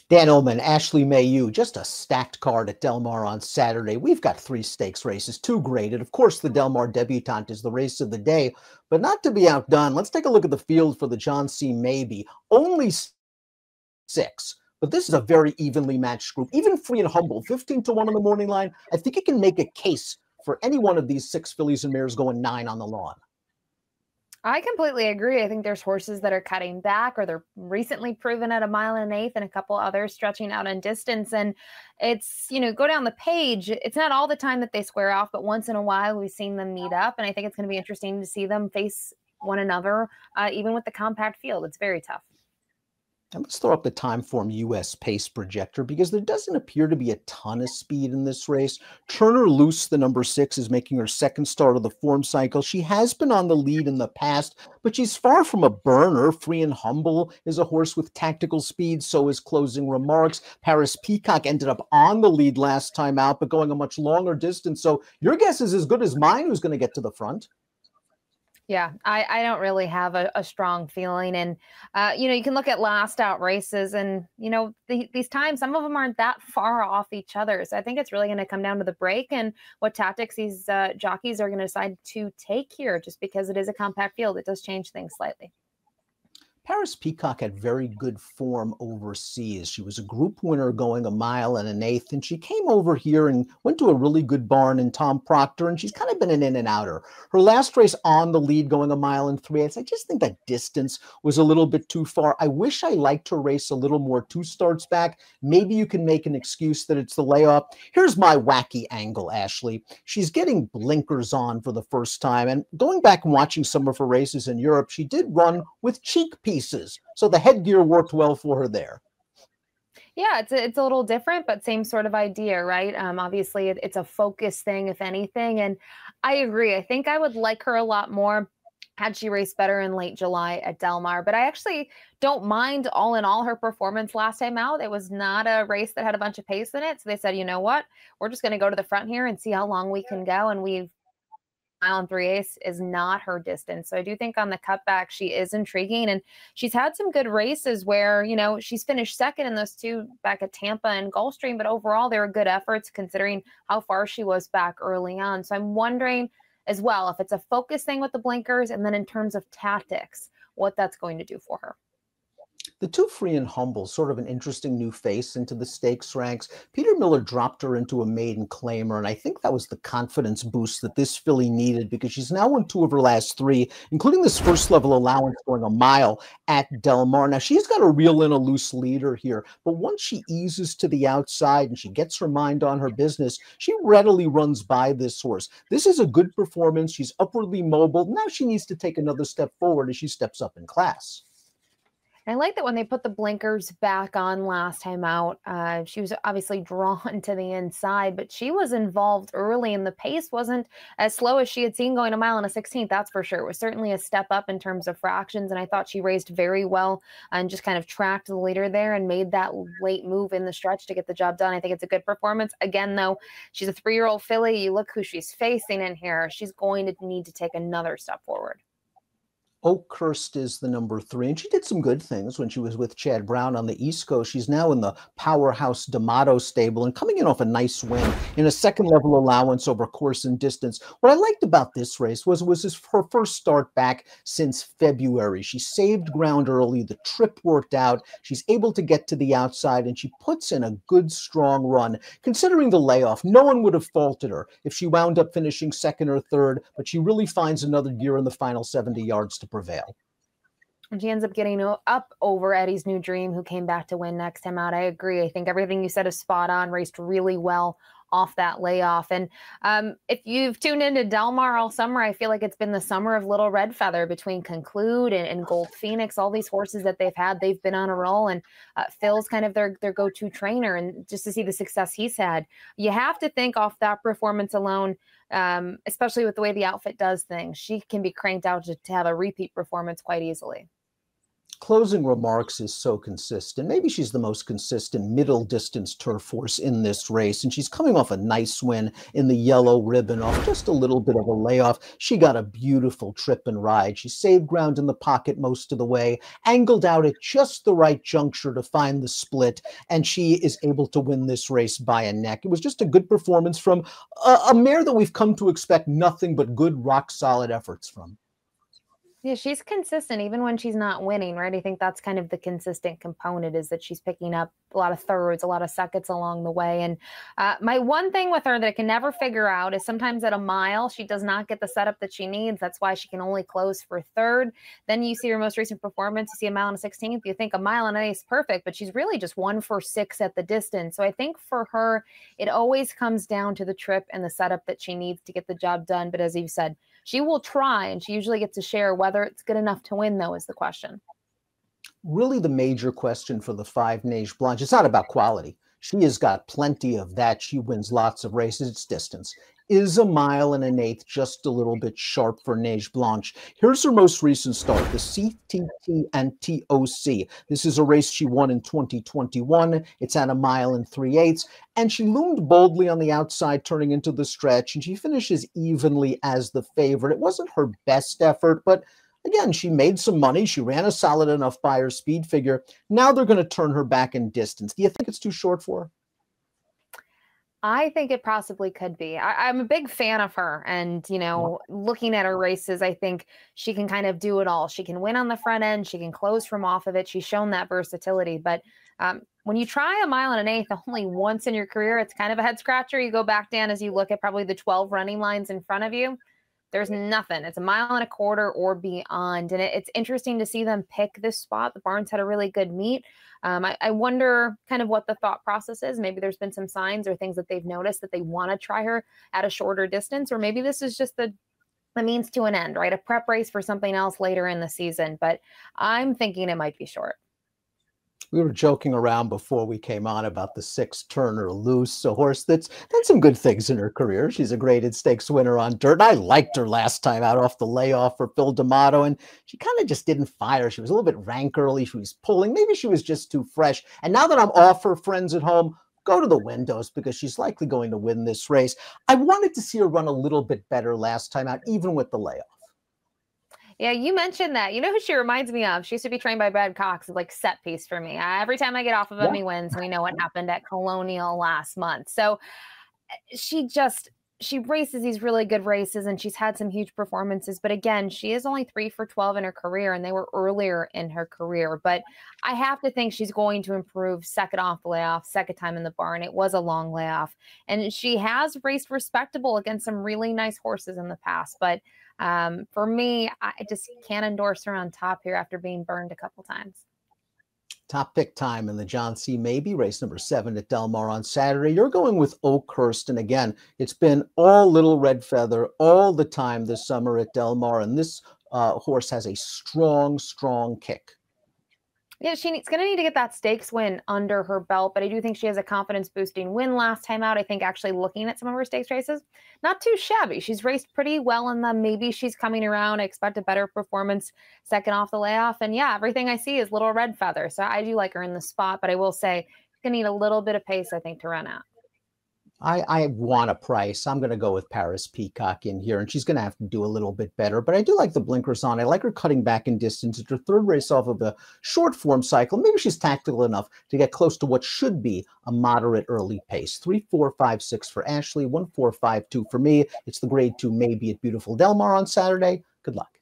Dan Illman, Ashley Mailloux, just a stacked card at Del Mar on Saturday. We've got 3 stakes races, 2 graded. Of course, the Del Mar debutante is the race of the day, but not to be outdone. Let's take a look at the field for the John C. Mabee. Only 6. But this is a very evenly matched group. Even Free and Humble, 15-1 on the morning line. I think you can make a case for any one of these 6 fillies and mares going 9 on the lawn. I completely agree. I think there's horses that are cutting back, or they're recently proven at 1.125 and a couple others stretching out in distance. And it's, go down the page. It's not all the time that they square off, but once in a while we've seen them meet up. And I think it's going to be interesting to see them face one another, even with the compact field. It's very tough. And let's throw up the Timeform US pace projector because there doesn't appear to be a ton of speed in this race. Turner Loose, the number 6, is making her second start of the form cycle. She has been on the lead in the past, but she's far from a burner. Free and Humble is a horse with tactical speed, so is Closing Remarks. Paris Peacock ended up on the lead last time out, but going a much longer distance. So your guess is as good as mine who's going to get to the front. Yeah, I don't really have a strong feeling. And, you can look at last out races and, these times, some of them aren't that far off each other. So I think it's really going to come down to the break and what tactics these jockeys are going to decide to take here, just because it is a compact field. It does change things slightly. Paris Peacock had very good form overseas. She was a group winner going 1.125 miles, and she came over here and went to a really good barn in Tom Proctor, and she's kind of been an in and outer. Her last race on the lead going 1.3 miles, I just think that distance was a little bit too far. I wish I liked her race a little more 2 starts back. Maybe you can make an excuse that it's the layoff. Here's my wacky angle, Ashley. She's getting blinkers on for the first time, and going back and watching some of her races in Europe, she did run with cheek pieces. So the headgear worked well for her there. Yeah, it's a little different, but same sort of idea, right? Obviously, it's a focus thing, if anything. And I agree. I think I would like her a lot more had she raced better in late July at Del Mar. But I actually don't mind, all in all, her performance last time out. It was not a race that had a bunch of pace in it. So they said, you know what? We're just going to go to the front here and see how long we can go. And we've 1.375 is not her distance. So I do think on the cutback, she is intriguing. And she's had some good races where, she's finished second in those 2 back at Tampa and Gulfstream, but overall they were good efforts considering how far she was back early on. So I'm wondering as well if it's a focus thing with the blinkers, and then in terms of tactics, what that's going to do for her. The 2 Free and Humble, sort of an interesting new face into the stakes ranks. Peter Miller dropped her into a maiden claimer, and I think that was the confidence boost that this filly needed because she's now won 2 of her last 3, including this first level allowance going 1 mile at Del Mar. Now, she's got to reel in a loose leader here, but once she eases to the outside and she gets her mind on her business, she readily runs by this horse. This is a good performance. She's upwardly mobile. Now she needs to take another step forward as she steps up in class. I like that when they put the blinkers back on last time out, she was obviously drawn to the inside, but she was involved early and the pace wasn't as slow as she had seen going 1.16 miles, that's for sure. It was certainly a step up in terms of fractions, and I thought she raced very well and just kind of tracked the leader there and made that late move in the stretch to get the job done. I think it's a good performance. Again, though, she's a 3-year-old filly. You look who she's facing in here. She's going to need to take another step forward. Oakhurst is the number 3, and she did some good things when she was with Chad Brown on the East Coast. She's now in the powerhouse D'Amato stable and coming in off a nice win in a second level allowance over course and distance. What I liked about this race was her first start back since February. She saved ground early. The trip worked out. She's able to get to the outside, and she puts in a good, strong run. Considering the layoff, no one would have faulted her if she wound up finishing second or third, but she really finds another gear in the final 70 yards to prevail. And she ends up getting up over Eddie's New Dream, who came back to win next time out. I agree. I think everything you said is spot on, raced really well off that layoff. And if you've tuned into Del Mar all summer, I feel like it's been the summer of Little Red Feather between Conclude and Gold Phoenix. All these horses that they've been on a roll, and Phil's kind of their go-to trainer. And just to see the success he's had, you have to think off that performance alone, especially with the way the outfit does things, she can be cranked out to have a repeat performance quite easily. Closing remarks is so consistent. Maybe she's the most consistent middle distance turf horse in this race, and she's coming off a nice win in the yellow ribbon off just a little bit of a layoff. She got a beautiful trip and ride. She saved ground in the pocket most of the way, angled out at just the right juncture to find the split, and she is able to win this race by a neck. It was just a good performance from a mare that we've come to expect nothing but good, rock-solid efforts from. Yeah, she's consistent even when she's not winning, right? I think that's kind of the consistent component, is that she's picking up a lot of thirds, a lot of seconds along the way. And my one thing with her that I can never figure out is sometimes at a mile, she does not get the setup that she needs. That's why she can only close for third. Then you see her most recent performance, you see a mile and a 16th, you think a mile and an eighth is perfect, but she's really just 1 for 6 at the distance. So I think for her, it always comes down to the trip and the setup that she needs to get the job done. But as you said, she will try, and she usually gets to share. Whether it's good enough to win, though, is the question. Really, the major question for the 5 Neige Blanche, it's not about quality. She has got plenty of that. She wins lots of races. It's distance. Is a mile and an eighth just a little bit sharp for Neige Blanche? Here's her most recent start, the CTT and TOC. This is a race she won in 2021. It's at a mile and 3/8, and she loomed boldly on the outside, turning into the stretch, and she finishes evenly as the favorite. It wasn't her best effort, but again, she made some money. She ran a solid enough buyer speed figure. Now they're going to turn her back in distance. Do you think it's too short for her? I think it possibly could be. I'm a big fan of her. And, looking at her races, I think she can kind of do it all. She can win on the front end. She can close from off of it. She's shown that versatility. But when you try a mile and an eighth only once in your career, it's kind of a head scratcher. You go back down as you look at probably the 12 running lines in front of you. There's nothing. It's a mile and a quarter or beyond. And it's interesting to see them pick this spot. The barns had a really good meet. I wonder kind of what the thought process is. Maybe there's been some signs or things that they've noticed that they want to try her at a shorter distance, or maybe this is just the means to an end, right? A prep race for something else later in the season. But I'm thinking it might be short. We were joking around before we came on about the 6 Turner Loose, a horse that's done some good things in her career. She's a graded stakes winner on dirt. I liked her last time out off the layoff for Phil D'Amato, and she kind of just didn't fire. She was a little bit rank early. She was pulling. Maybe she was just too fresh. And now that I'm off her friends at home, go to the windows because she's likely going to win this race. I wanted to see her run a little bit better last time out, even with the layoff. Yeah, you mentioned that. You know who she reminds me of? She used to be trained by Brad Cox. It's like set piece for me. Every time I get off of him, he wins. We know what happened at Colonial last month. So she races these really good races, and she's had some huge performances. But again, she is only 3 for 12 in her career, and they were earlier in her career. But I have to think she's going to improve second off the layoff, second time in the barn. It was a long layoff, and she has raced respectable against some really nice horses in the past. But for me, I just can't endorse her on top here after being burned a couple times. Top pick time in the John C. Mabee, race number 7 at Del Mar on Saturday. You're going with Oakhurst. And again, it's been all Little Red Feather all the time this summer at Del Mar. And this horse has a strong, strong kick. Yeah, she's going to need to get that stakes win under her belt, but I do think she has a confidence-boosting win last time out. I think actually looking at some of her stakes races, not too shabby. She's raced pretty well in them. Maybe she's coming around. I expect a better performance second off the layoff. And yeah, everything I see is Little Red Feather. So I do like her in the spot, but I will say she's going to need a little bit of pace, I think, to run out. I want a price. I'm going to go with Paris Peacock in here, and she's going to have to do a little bit better. But I do like the blinkers on. I like her cutting back in distance. It's her 3rd race off of a short form cycle. Maybe she's tactical enough to get close to what should be a moderate early pace. 3, 4, 5, 6 for Ashley, 1, 4, 5, 2 for me. It's the grade 2 Mabee at beautiful Del Mar on Saturday. Good luck.